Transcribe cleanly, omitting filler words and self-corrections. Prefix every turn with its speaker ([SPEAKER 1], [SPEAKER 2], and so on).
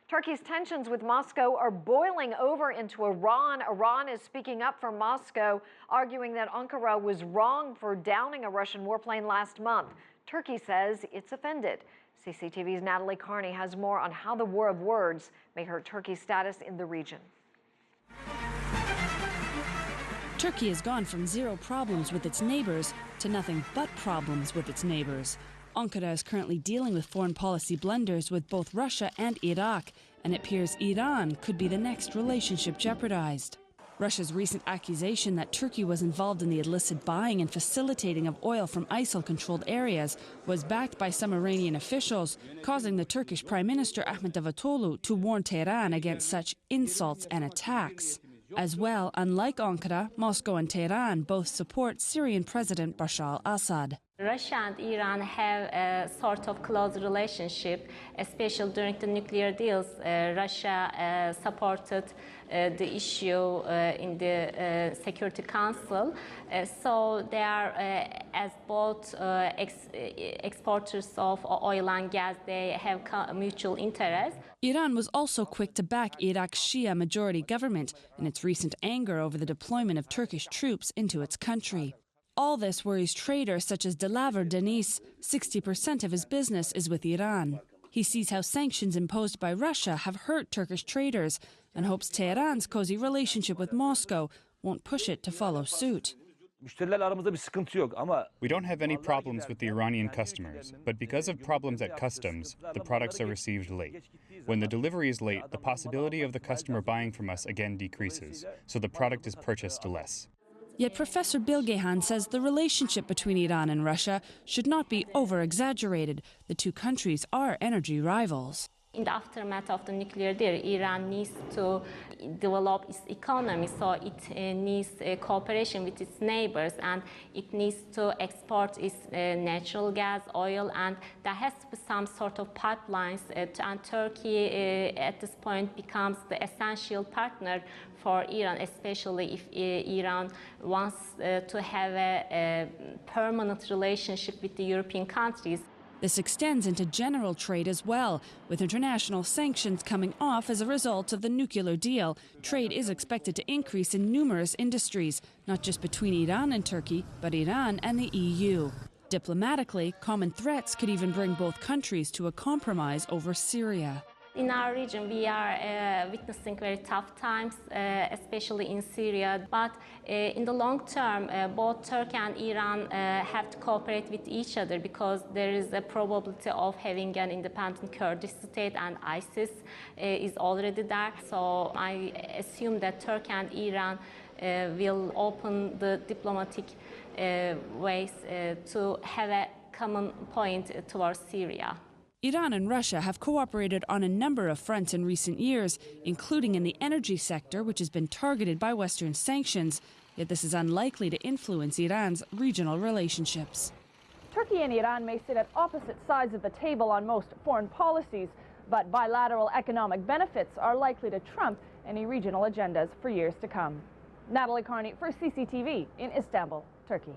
[SPEAKER 1] Turkey's tensions with Moscow are boiling over into Iran. Iran is speaking up for Moscow, arguing that Ankara was wrong for downing a Russian warplane last month. Turkey says it's offended. CCTV's Natalie Carney has more on how the war of words may hurt Turkey's status in the region.
[SPEAKER 2] Turkey has gone from zero problems with its neighbors to nothing but problems with its neighbors. Ankara is currently dealing with foreign policy blunders with both Russia and Iraq, and it appears Iran could be the next relationship jeopardized. Russia's recent accusation that Turkey was involved in the illicit buying and facilitating of oil from ISIL-controlled areas was backed by some Iranian officials, causing the Turkish Prime Minister Ahmet Davutoglu to warn Tehran against such insults and attacks. As well, unlike Ankara, Moscow and Tehran both support Syrian President Bashar al-Assad.
[SPEAKER 3] Russia and Iran have a sort of close relationship, especially during the nuclear deals. Russia supported the issue in the Security Council. So they are, as both exporters of oil and gas, they have mutual interest.
[SPEAKER 2] Iran was also quick to back Iraq's Shia majority government in its recent anger over the deployment of Turkish troops into its country. All this worries traders such as Delaver Deniz. 60% of his business is with Iran. He sees how sanctions imposed by Russia have hurt Turkish traders and hopes Tehran's cozy relationship with Moscow won't push it to follow suit.
[SPEAKER 4] We don't have any problems with the Iranian customers, but because of problems at customs, the products are received late. When the delivery is late, the possibility of the customer buying from us again decreases, so the product is purchased less.
[SPEAKER 2] Yet Professor Bilgehan says the relationship between Iran and Russia should not be over-exaggerated. The two countries are energy rivals.
[SPEAKER 3] In the aftermath of the nuclear deal, Iran needs to develop its economy, so it needs cooperation with its neighbors, and it needs to export its natural gas, oil, and there has to be some sort of pipelines, and Turkey at this point becomes the essential partner for Iran, especially if Iran wants to have a permanent relationship with the European countries.
[SPEAKER 2] This extends into general trade as well. With international sanctions coming off as a result of the nuclear deal, trade is expected to increase in numerous industries, not just between Iran and Turkey, but Iran and the EU. Diplomatically, common threats could even bring both countries to a compromise over Syria.
[SPEAKER 3] In our region, we are witnessing very tough times, especially in Syria. But in the long term, both Turkey and Iran have to cooperate with each other because there is a probability of having an independent Kurdish state, and ISIS is already there. So I assume that Turkey and Iran will open the diplomatic ways to have a common point towards Syria.
[SPEAKER 2] Iran and Russia have cooperated on a number of fronts in recent years, including in the energy sector, which has been targeted by Western sanctions. Yet this is unlikely to influence Iran's regional relationships.
[SPEAKER 5] Turkey and Iran may sit at opposite sides of the table on most foreign policies, but bilateral economic benefits are likely to trump any regional agendas for years to come. Natalie Carney for CCTV in Istanbul, Turkey.